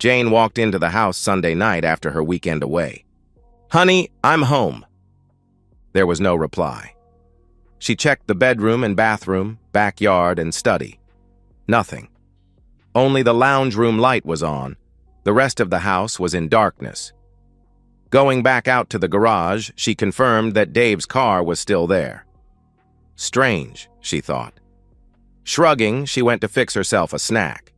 Jane walked into the house Sunday night after her weekend away. "Honey, I'm home." There was no reply. She checked the bedroom and bathroom, backyard, and study. Nothing. Only the lounge room light was on. The rest of the house was in darkness. Going back out to the garage, she confirmed that Dave's car was still there. Strange, she thought. Shrugging, she went to fix herself a snack.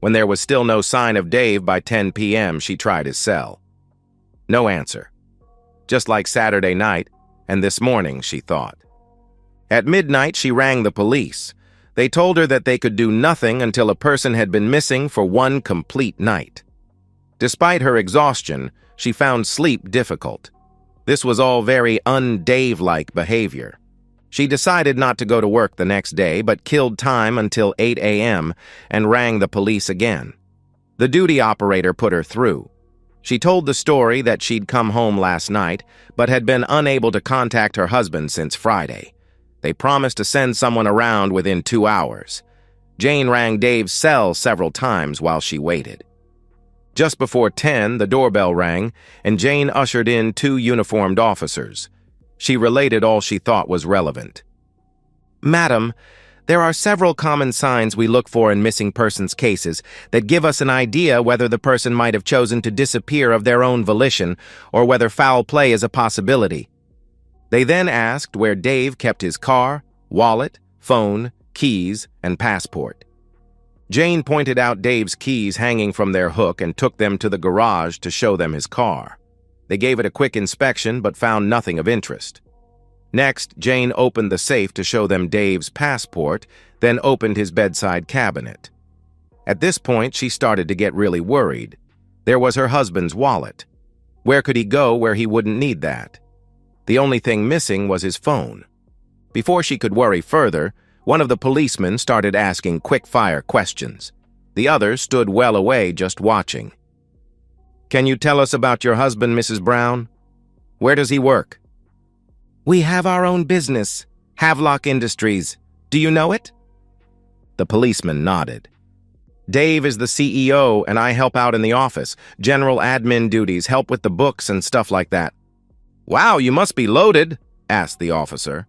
When there was still no sign of Dave by 10 p.m., she tried his cell. No answer. Just like Saturday night, and this morning, she thought. At midnight, she rang the police. They told her that they could do nothing until a person had been missing for one complete night. Despite her exhaustion, she found sleep difficult. This was all very un-Dave-like behavior. She decided not to go to work the next day, but killed time until 8 a.m. and rang the police again. The duty operator put her through. She told the story that she'd come home last night, but had been unable to contact her husband since Friday. They promised to send someone around within 2 hours. Jane rang Dave's cell several times while she waited. Just before 10, the doorbell rang, and Jane ushered in 2 uniformed officers. She related all she thought was relevant. "Madam, there are several common signs we look for in missing persons cases that give us an idea whether the person might have chosen to disappear of their own volition or whether foul play is a possibility." They then asked where Dave kept his car, wallet, phone, keys, and passport. Jane pointed out Dave's keys hanging from their hook and took them to the garage to show them his car. They gave it a quick inspection but found nothing of interest. Next, Jane opened the safe to show them Dave's passport, then opened his bedside cabinet. At this point, she started to get really worried. There was her husband's wallet. Where could he go where he wouldn't need that? The only thing missing was his phone. Before she could worry further, one of the policemen started asking quick-fire questions. The other stood well away just watching. "Can you tell us about your husband, Mrs. Brown? Where does he work?" "We have our own business, Havelock Industries. Do you know it?" The policeman nodded. "Dave is the CEO, and I help out in the office. General admin duties, help with the books and stuff like that." "Wow, you must be loaded," asked the officer.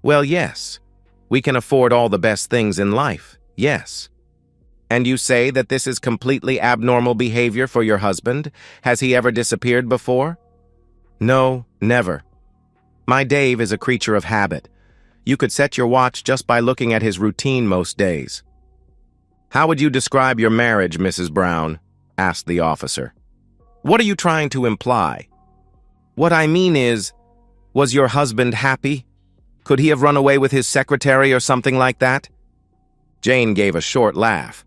"Well, yes. We can afford all the best things in life, yes." "And you say that this is completely abnormal behavior for your husband? Has he ever disappeared before?" "No, never. My Dave is a creature of habit. You could set your watch just by looking at his routine most days." "How would you describe your marriage, Mrs. Brown?" asked the officer. "What are you trying to imply?" "What I mean is, was your husband happy? Could he have run away with his secretary or something like that?" Jane gave a short laugh.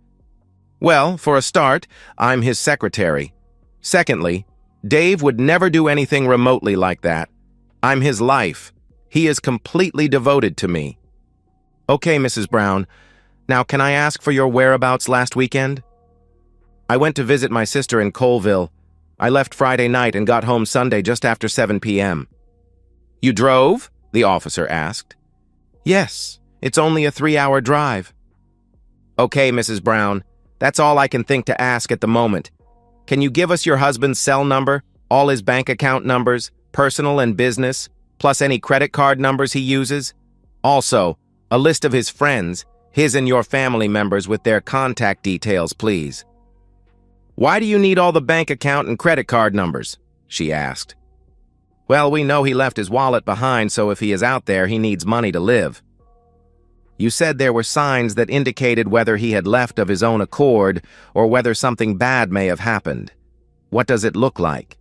"Well, for a start, I'm his secretary. Secondly, Dave would never do anything remotely like that. I'm his life. He is completely devoted to me." "Okay, Mrs. Brown. Now, can I ask for your whereabouts last weekend?" "I went to visit my sister in Colville. I left Friday night and got home Sunday just after 7 p.m. "You drove?" the officer asked. "Yes, it's only a 3-hour drive." "Okay, Mrs. Brown. That's all I can think to ask at the moment. Can you give us your husband's cell number, all his bank account numbers, personal and business, plus any credit card numbers he uses? Also, a list of his friends, his and your family members with their contact details, please." "Why do you need all the bank account and credit card numbers?" she asked. "Well, we know he left his wallet behind, so if he is out there, he needs money to live." "You said there were signs that indicated whether he had left of his own accord or whether something bad may have happened. What does it look like?"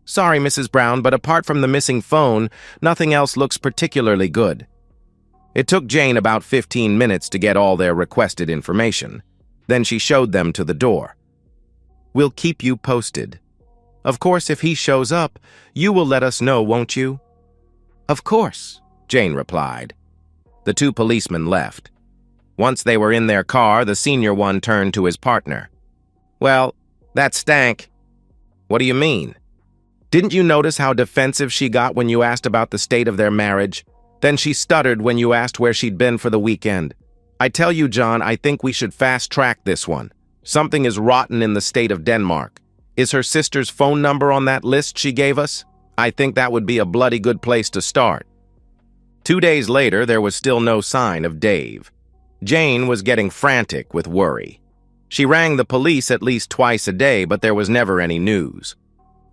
"Sorry, Mrs. Brown, but apart from the missing phone, nothing else looks particularly good." It took Jane about 15 minutes to get all their requested information. Then she showed them to the door. "We'll keep you posted. Of course, if he shows up, you will let us know, won't you?" "Of course," Jane replied. The 2 policemen left. Once they were in their car, the senior one turned to his partner. "Well, that stank." "What do you mean?" "Didn't you notice how defensive she got when you asked about the state of their marriage? Then she stuttered when you asked where she'd been for the weekend. I tell you, John, I think we should fast-track this one. Something is rotten in the state of Denmark. Is her sister's phone number on that list she gave us? I think that would be a bloody good place to start. 2 days later, there was still no sign of Dave. Jane was getting frantic with worry. She rang the police at least twice a day, but there was never any news.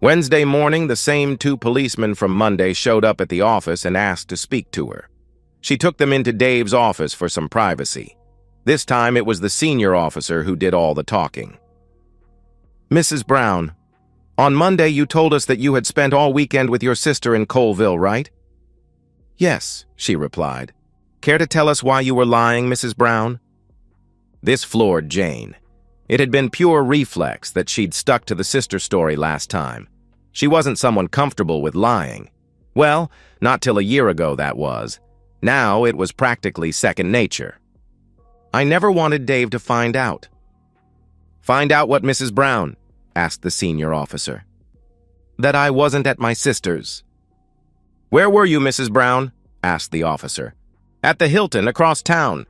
Wednesday morning, the same 2 policemen from Monday showed up at the office and asked to speak to her. She took them into Dave's office for some privacy. This time, it was the senior officer who did all the talking. Mrs. Brown, on Monday you told us that you had spent all weekend with your sister in Colville, right? Yes, she replied. Care to tell us why you were lying, Mrs. Brown? This floored Jane. It had been pure reflex that she'd stuck to the sister story last time. She wasn't someone comfortable with lying. Well, not till a year ago, that was. Now it was practically second nature. I never wanted Dave to find out. Find out what, Mrs. Brown? Asked the senior officer. That I wasn't at my sister's. Where were you, Mrs. Brown? Asked the officer. At the Hilton, across town.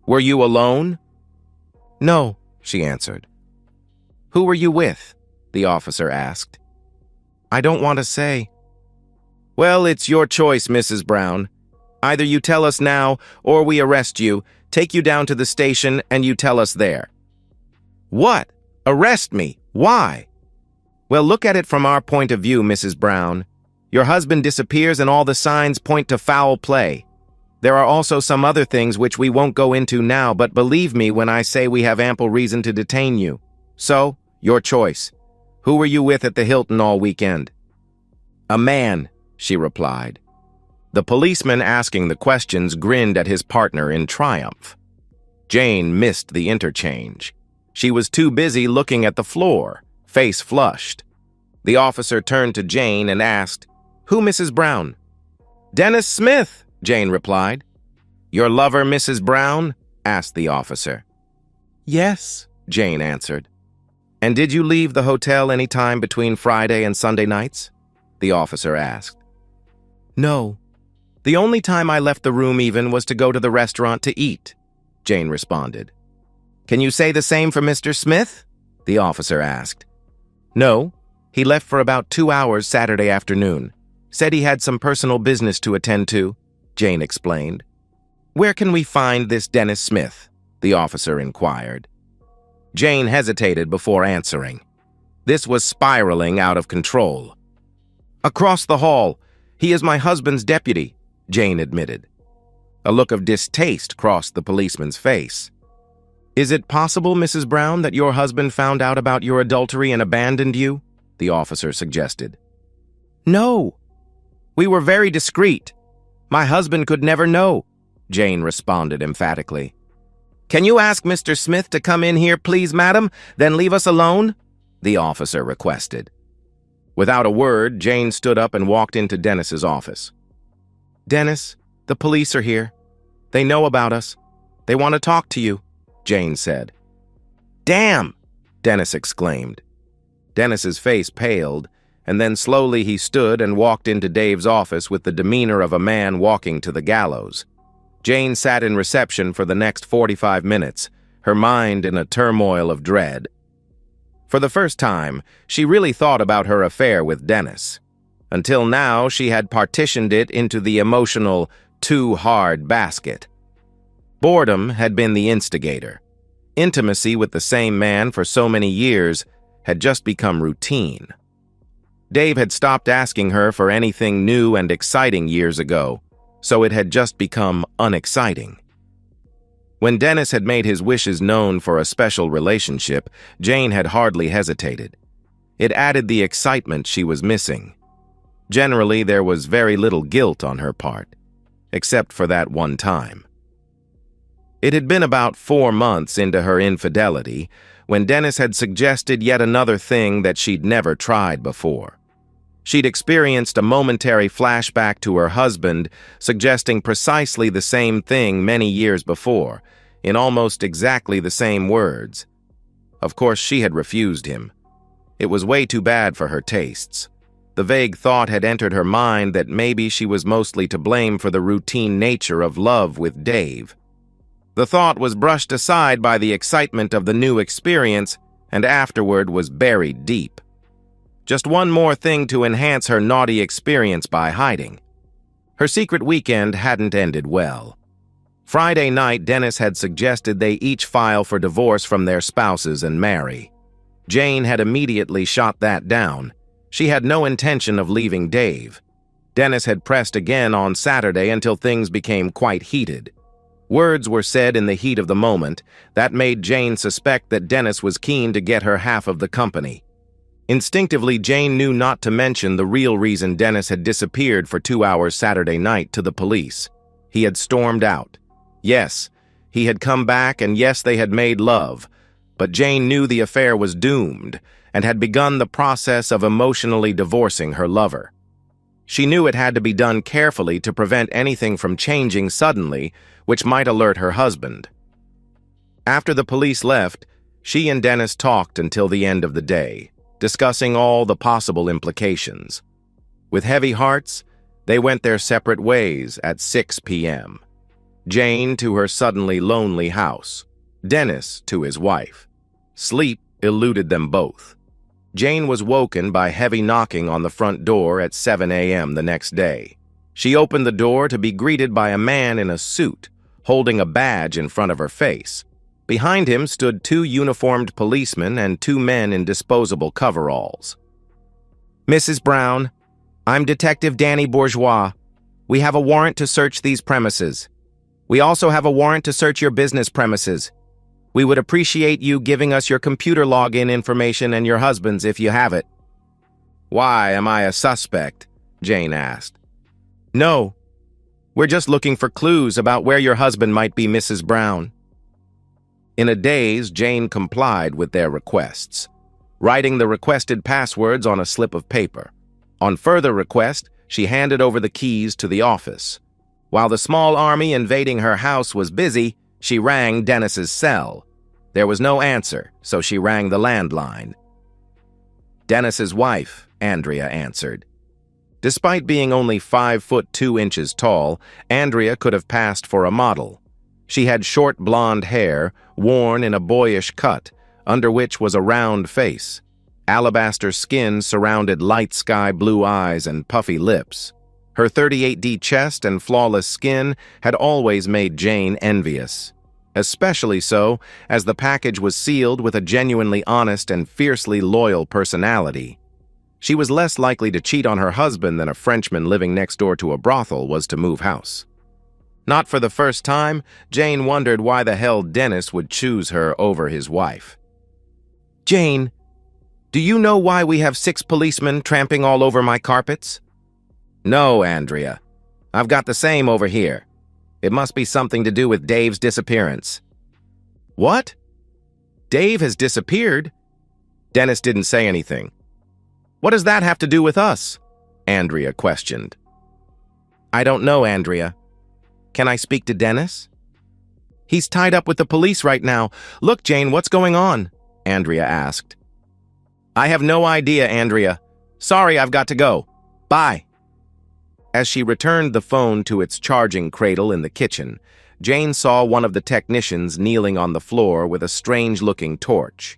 Were you alone? No, she answered. Who were you with? The officer asked. I don't want to say. Well, it's your choice, Mrs. Brown. Either you tell us now, or we arrest you, take you down to the station, and you tell us there. What? Arrest me? Why? Well, look at it from our point of view, Mrs. Brown. Your husband disappears and all the signs point to foul play. There are also some other things which we won't go into now, but believe me when I say we have ample reason to detain you. So, your choice. Who were you with at the Hilton all weekend? A man, she replied. The policeman asking the questions grinned at his partner in triumph. Jane missed the interchange. She was too busy looking at the floor, face flushed. The officer turned to Jane and asked, Who, Mrs. Brown? Dennis Smith, Jane replied. Your lover, Mrs. Brown? Asked the officer. Yes, Jane answered. And did you leave the hotel any time between Friday and Sunday nights? The officer asked. No. The only time I left the room even was to go to the restaurant to eat, Jane responded. Can you say the same for Mr. Smith? The officer asked. No, he left for about 2 hours Saturday afternoon. Said he had some personal business to attend to, Jane explained. Where can we find this Dennis Smith? The officer inquired. Jane hesitated before answering. This was spiraling out of control. Across the hall. He is my husband's deputy, Jane admitted. A look of distaste crossed the policeman's face. Is it possible, Mrs. Brown, that your husband found out about your adultery and abandoned you? The officer suggested. No. We were very discreet. My husband could never know, Jane responded emphatically. Can you ask Mr. Smith to come in here, please, madam, then leave us alone? The officer requested. Without a word, Jane stood up and walked into Dennis's office. Dennis, the police are here. They know about us. They want to talk to you, Jane said. Damn! Dennis exclaimed. Dennis's face paled, and then slowly he stood and walked into Dave's office with the demeanor of a man walking to the gallows. Jane sat in reception for the next 45 minutes, her mind in a turmoil of dread. For the first time, she really thought about her affair with Dennis. Until now, she had partitioned it into the emotional, too hard basket. Boredom had been the instigator. Intimacy with the same man for so many years had just become routine. Dave had stopped asking her for anything new and exciting years ago, so it had just become unexciting. When Dennis had made his wishes known for a special relationship, Jane had hardly hesitated. It added the excitement she was missing. Generally, there was very little guilt on her part, except for that one time. It had been about 4 months into her infidelity when Dennis had suggested yet another thing that she'd never tried before. She'd experienced a momentary flashback to her husband, suggesting precisely the same thing many years before, in almost exactly the same words. Of course, she had refused him. It was way too bad for her tastes. The vague thought had entered her mind that maybe she was mostly to blame for the routine nature of love with Dave. The thought was brushed aside by the excitement of the new experience, and afterward was buried deep. Just one more thing to enhance her naughty experience by hiding. Her secret weekend hadn't ended well. Friday night, Dennis had suggested they each file for divorce from their spouses and marry. Jane had immediately shot that down. She had no intention of leaving Dave. Dennis had pressed again on Saturday until things became quite heated. Words were said in the heat of the moment that made Jane suspect that Dennis was keen to get her half of the company. Instinctively, Jane knew not to mention the real reason Dennis had disappeared for 2 hours Saturday night to the police. He had stormed out. Yes, he had come back, and yes, they had made love, but Jane knew the affair was doomed and had begun the process of emotionally divorcing her lover. She knew it had to be done carefully to prevent anything from changing suddenly, which might alert her husband. After the police left, she and Dennis talked until the end of the day, discussing all the possible implications. With heavy hearts, they went their separate ways at 6 p.m. Jane to her suddenly lonely house, Dennis to his wife. Sleep eluded them both. Jane was woken by heavy knocking on the front door at 7 a.m. the next day. She opened the door to be greeted by a man in a suit, holding a badge in front of her face. Behind him stood 2 uniformed policemen and 2 men in disposable coveralls. "Mrs. Brown, I'm Detective Danny Bourgeois. We have a warrant to search these premises. We also have a warrant to search your business premises. We would appreciate you giving us your computer login information and your husband's if you have it." "Why, am I a suspect?" Jane asked. "No. We're just looking for clues about where your husband might be, Mrs. Brown." In a daze, Jane complied with their requests, writing the requested passwords on a slip of paper. On further request, she handed over the keys to the office. While the small army invading her house was busy, she rang Dennis's cell. There was no answer, so she rang the landline. Dennis's wife, Andrea, answered. Despite being only 5 foot 2 inches tall, Andrea could have passed for a model. She had short blonde hair, worn in a boyish cut, under which was a round face. Alabaster skin surrounded light sky blue eyes and puffy lips. Her 38D chest and flawless skin had always made Jane envious, especially so as the package was sealed with a genuinely honest and fiercely loyal personality. She was less likely to cheat on her husband than a Frenchman living next door to a brothel was to move house. Not for the first time, Jane wondered why the hell Dennis would choose her over his wife. "Jane, do you know why we have 6 policemen tramping all over my carpets?" "No, Andrea. I've got the same over here. It must be something to do with Dave's disappearance." "What? Dave has disappeared?" Dennis didn't say anything. "What does that have to do with us?" Andrea questioned. "I don't know, Andrea. Can I speak to Dennis?" "He's tied up with the police right now. Look, Jane, what's going on?" Andrea asked. "I have no idea, Andrea. Sorry, I've got to go. Bye." As she returned the phone to its charging cradle in the kitchen, Jane saw one of the technicians kneeling on the floor with a strange-looking torch.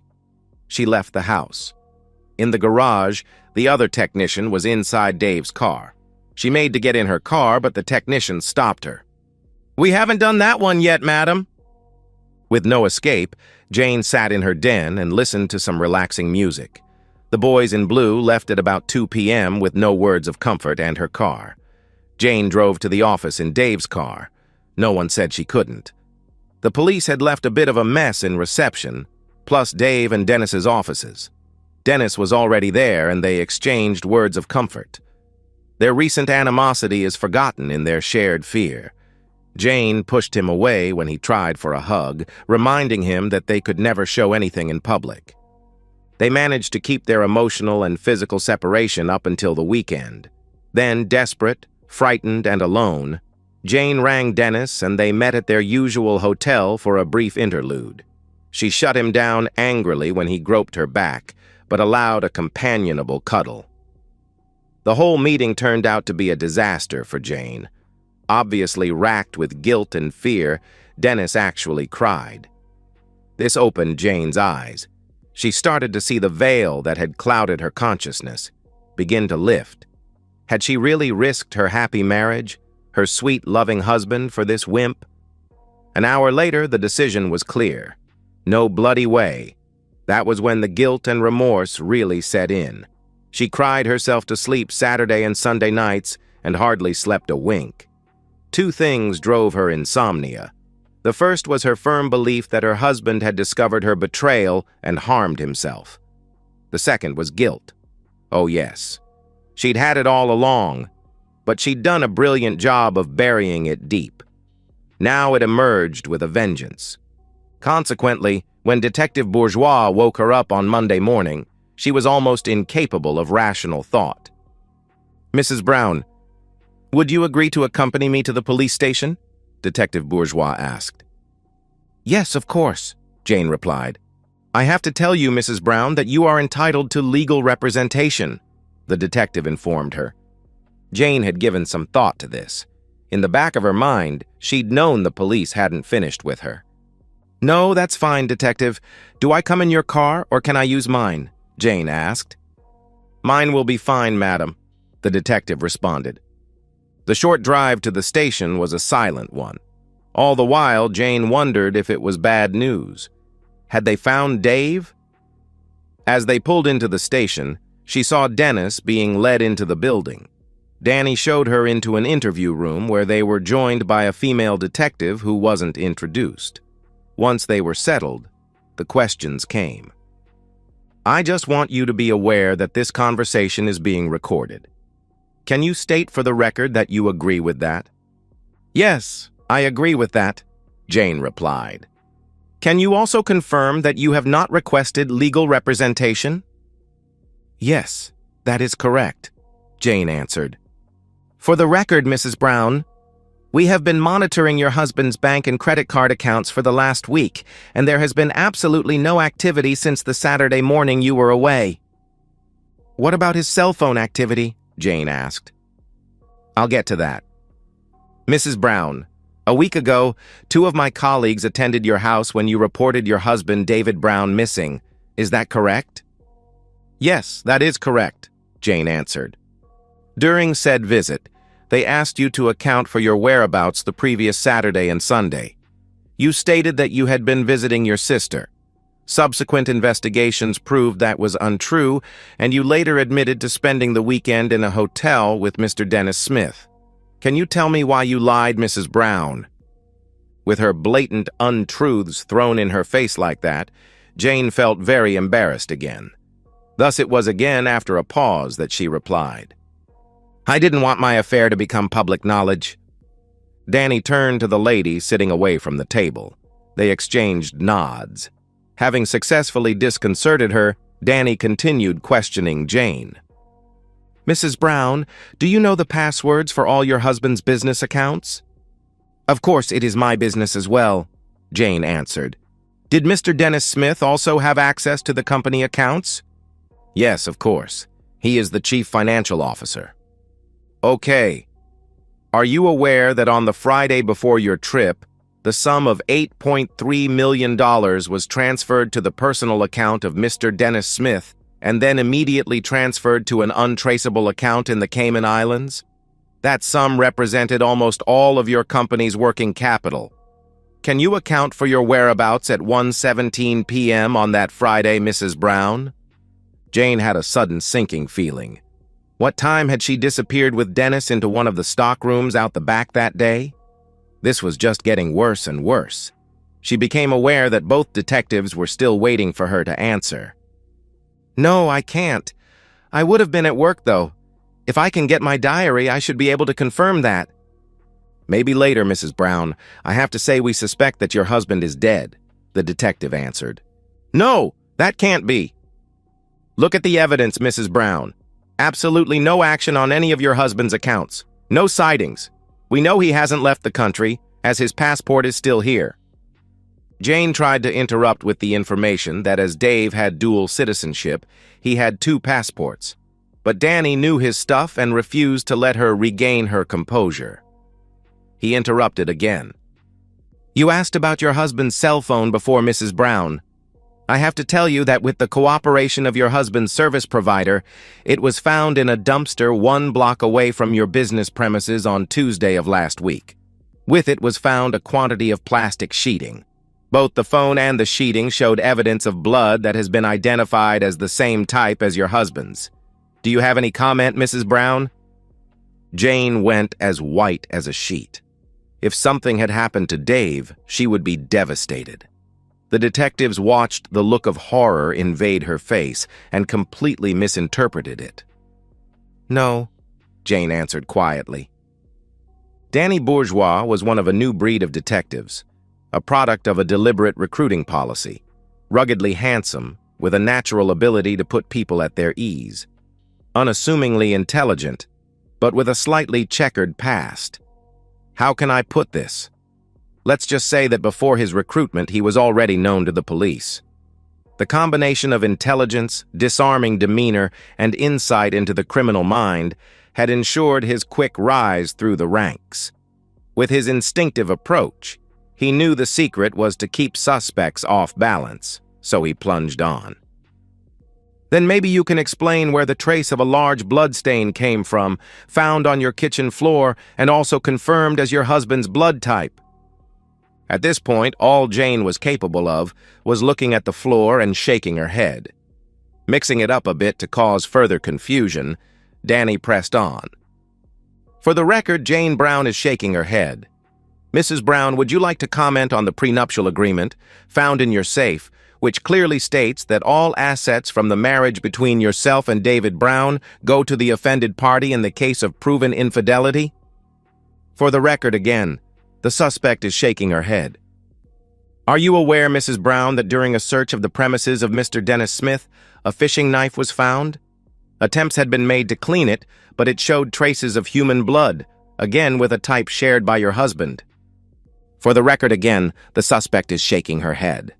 She left the house. In the garage, the other technician was inside Dave's car. She made to get in her car, but the technician stopped her. "We haven't done that one yet, madam." With no escape, Jane sat in her den and listened to some relaxing music. The boys in blue left at about 2 p.m. with no words of comfort and her car. Jane drove to the office in Dave's car. No one said she couldn't. The police had left a bit of a mess in reception, plus Dave and Dennis's offices. Dennis was already there, and they exchanged words of comfort. Their recent animosity is forgotten in their shared fear. Jane pushed him away when he tried for a hug, reminding him that they could never show anything in public. They managed to keep their emotional and physical separation up until the weekend. Then, desperate, frightened, and alone, Jane rang Dennis, and they met at their usual hotel for a brief interlude. She shut him down angrily when he groped her back, but allowed a companionable cuddle. The whole meeting turned out to be a disaster for Jane. Obviously racked with guilt and fear, Dennis actually cried. This opened Jane's eyes. She started to see the veil that had clouded her consciousness begin to lift. Had she really risked her happy marriage, her sweet, loving husband, for this wimp? An hour later, the decision was clear. No bloody way. That was when the guilt and remorse really set in. She cried herself to sleep Saturday and Sunday nights and hardly slept a wink. Two things drove her insomnia. The first was her firm belief that her husband had discovered her betrayal and harmed himself. The second was guilt. Oh yes, she'd had it all along, but she'd done a brilliant job of burying it deep. Now it emerged with a vengeance. Consequently, when Detective Bourgeois woke her up on Monday morning, she was almost incapable of rational thought. "Mrs. Brown, would you agree to accompany me to the police station?" Detective Bourgeois asked. "Yes, of course," Jane replied. "I have to tell you, Mrs. Brown, that you are entitled to legal representation," the detective informed her. Jane had given some thought to this. In the back of her mind, she'd known the police hadn't finished with her. "No, that's fine, Detective. Do I come in your car, or can I use mine?" Jane asked. "Mine will be fine, madam," the detective responded. The short drive to the station was a silent one. All the while, Jane wondered if it was bad news. Had they found Dave? As they pulled into the station, she saw Dennis being led into the building. Danny showed her into an interview room where they were joined by a female detective who wasn't introduced. Once they were settled, the questions came. "I just want you to be aware that this conversation is being recorded. Can you state for the record that you agree with that?" "Yes, I agree with that," Jane replied. "Can you also confirm that you have not requested legal representation?" "Yes, that is correct," Jane answered. "For the record, Mrs. Brown, we have been monitoring your husband's bank and credit card accounts for the last week, and there has been absolutely no activity since the Saturday morning you were away." "What about his cell phone activity?" Jane asked. "I'll get to that. Mrs. Brown, a week ago, 2 of my colleagues attended your house when you reported your husband, David Brown, missing. Is that correct?" "Yes, that is correct," Jane answered. "During said visit, they asked you to account for your whereabouts the previous Saturday and Sunday. You stated that you had been visiting your sister. Subsequent investigations proved that was untrue, and you later admitted to spending the weekend in a hotel with Mr. Dennis Smith. Can you tell me why you lied, Mrs. Brown?" With her blatant untruths thrown in her face like that, Jane felt very embarrassed again. Thus it was again after a pause that she replied, "I didn't want my affair to become public knowledge." Danny turned to the lady sitting away from the table. They exchanged nods. Having successfully disconcerted her, Danny continued questioning Jane. "Mrs. Brown, do you know the passwords for all your husband's business accounts?" "Of course it is my business as well," Jane answered. "Did Mr. Dennis Smith also have access to the company accounts?" "Yes, of course. He is the chief financial officer." "Okay. Are you aware that on the Friday before your trip, the sum of $8.3 million was transferred to the personal account of Mr. Dennis Smith and then immediately transferred to an untraceable account in the Cayman Islands? That sum represented almost all of your company's working capital. Can you account for your whereabouts at 1:17 p.m. on that Friday, Mrs. Brown?" Jane had a sudden sinking feeling. What time had she disappeared with Dennis into one of the stock rooms out the back that day? This was just getting worse and worse. She became aware that both detectives were still waiting for her to answer. "No, I can't. I would have been at work, though. If I can get my diary, I should be able to confirm that." "Maybe later, Mrs. Brown. I have to say we suspect that your husband is dead," the detective answered. "No, that can't be." "Look at the evidence, Mrs. Brown. Absolutely no action on any of your husband's accounts. No sightings. We know he hasn't left the country, as his passport is still here." Jane tried to interrupt with the information that as Dave had dual citizenship, he had 2 passports. But Danny knew his stuff and refused to let her regain her composure. He interrupted again. You asked about your husband's cell phone before, Mrs. Brown. I have to tell you that with the cooperation of your husband's service provider, it was found in a dumpster 1 block away from your business premises on Tuesday of last week. With it was found a quantity of plastic sheeting. Both the phone and the sheeting showed evidence of blood that has been identified as the same type as your husband's. Do you have any comment, Mrs. Brown? Jane went as white as a sheet. If something had happened to Dave, she would be devastated. The detectives watched the look of horror invade her face and completely misinterpreted it. No, Jane answered quietly. Danny Bourgeois was one of a new breed of detectives, a product of a deliberate recruiting policy, ruggedly handsome, with a natural ability to put people at their ease, unassumingly intelligent, but with a slightly checkered past. How can I put this? Let's just say that before his recruitment, he was already known to the police. The combination of intelligence, disarming demeanor, and insight into the criminal mind had ensured his quick rise through the ranks. With his instinctive approach, he knew the secret was to keep suspects off balance, so he plunged on. Then maybe you can explain where the trace of a large bloodstain came from, found on your kitchen floor and also confirmed as your husband's blood type. At this point, all Jane was capable of was looking at the floor and shaking her head. Mixing it up a bit to cause further confusion, Danny pressed on. For the record, Jane Brown is shaking her head. Mrs. Brown, would you like to comment on the prenuptial agreement found in your safe, which clearly states that all assets from the marriage between yourself and David Brown go to the offended party in the case of proven infidelity? For the record again, the suspect is shaking her head. Are you aware, Mrs. Brown, that during a search of the premises of Mr. Dennis Smith, a fishing knife was found? Attempts had been made to clean it, but it showed traces of human blood, again with a type shared by your husband. For the record again, the suspect is shaking her head.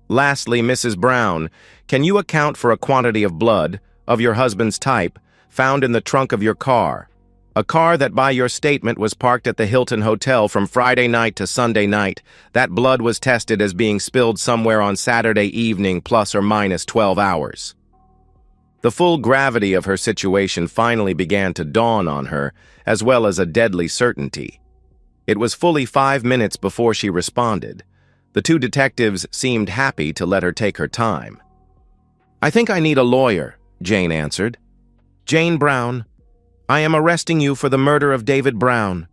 Lastly, Mrs. Brown, can you account for a quantity of blood, of your husband's type, found in the trunk of your car? A car that by your statement was parked at the Hilton Hotel from Friday night to Sunday night. That blood was tested as being spilled somewhere on Saturday evening plus or minus 12 hours. The full gravity of her situation finally began to dawn on her, as well as a deadly certainty. It was fully 5 minutes before she responded. The 2 detectives seemed happy to let her take her time. I think I need a lawyer, Jane answered. Jane Brown, I am arresting you for the murder of David Brown.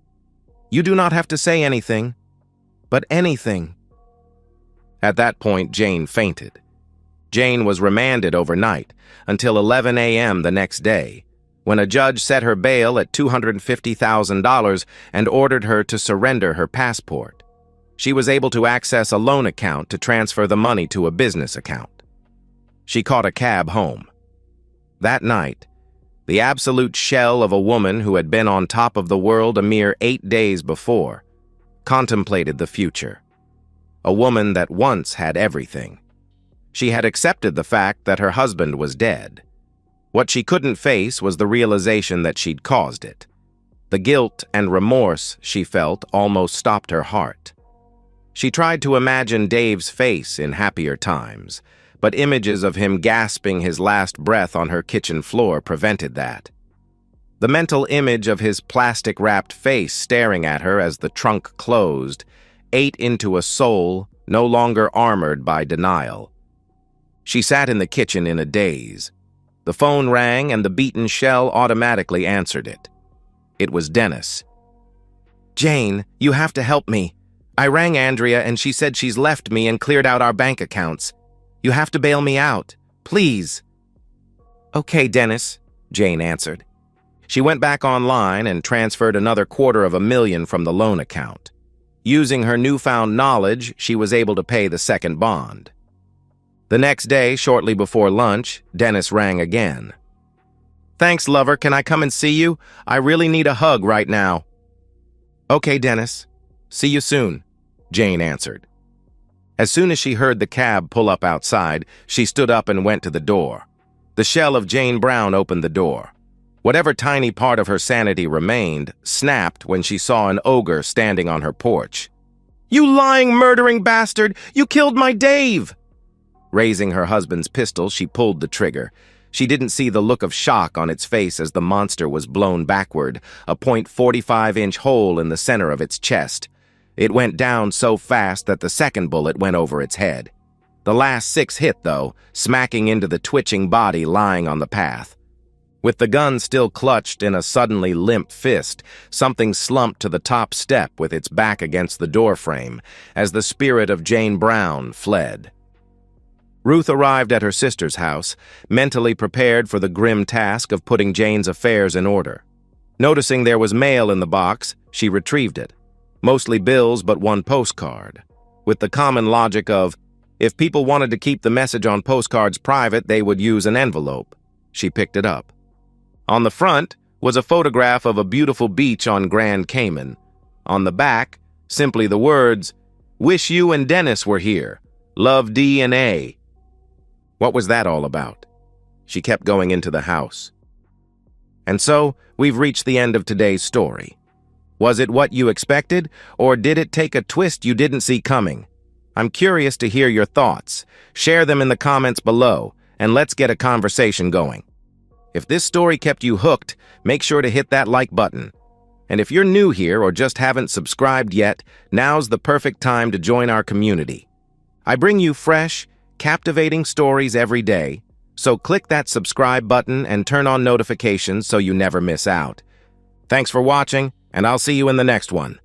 You do not have to say anything, but anything. At that point, Jane fainted. Jane was remanded overnight until 11 a.m. the next day, when a judge set her bail at $250,000 and ordered her to surrender her passport. She was able to access a loan account to transfer the money to a business account. She caught a cab home. That night, the absolute shell of a woman who had been on top of the world a mere 8 days before, contemplated the future. A woman that once had everything. She had accepted the fact that her husband was dead. What she couldn't face was the realization that she'd caused it. The guilt and remorse she felt almost stopped her heart. She tried to imagine Dave's face in happier times, but images of him gasping his last breath on her kitchen floor prevented that. The mental image of his plastic-wrapped face staring at her as the trunk closed ate into a soul no longer armored by denial. She sat in the kitchen in a daze. The phone rang and the beaten shell automatically answered it. It was Dennis. Jane, you have to help me. I rang Andrea and she said she's left me and cleared out our bank accounts. You have to bail me out, please. Okay, Dennis, Jane answered. She went back online and transferred another $250,000 from the loan account. Using her newfound knowledge, she was able to pay the second bond. The next day, shortly before lunch, Dennis rang again. Thanks, lover. Can I come and see you? I really need a hug right now. Okay, Dennis. See you soon, Jane answered. As soon as she heard the cab pull up outside, she stood up and went to the door. The shell of Jane Brown opened the door. Whatever tiny part of her sanity remained snapped when she saw an ogre standing on her porch. "You lying, murdering bastard! You killed my Dave!" Raising her husband's pistol, she pulled the trigger. She didn't see the look of shock on its face as the monster was blown backward, a .45-inch hole in the center of its chest. It went down so fast that the second bullet went over its head. The last 6 hit, though, smacking into the twitching body lying on the path. With the gun still clutched in a suddenly limp fist, something slumped to the top step with its back against the doorframe as the spirit of Jane Brown fled. Ruth arrived at her sister's house, mentally prepared for the grim task of putting Jane's affairs in order. Noticing there was mail in the box, she retrieved it. Mostly bills, but one postcard. With the common logic of, if people wanted to keep the message on postcards private, they would use an envelope. She picked it up. On the front was a photograph of a beautiful beach on Grand Cayman. On the back, simply the words, "Wish you and Dennis were here. Love D&A." What was that all about? She kept going into the house. And so, we've reached the end of today's story. Was it what you expected, or did it take a twist you didn't see coming? I'm curious to hear your thoughts. Share them in the comments below, and let's get a conversation going. If this story kept you hooked, make sure to hit that like button. And if you're new here or just haven't subscribed yet, now's the perfect time to join our community. I bring you fresh, captivating stories every day, so click that subscribe button and turn on notifications so you never miss out. Thanks for watching, and I'll see you in the next one.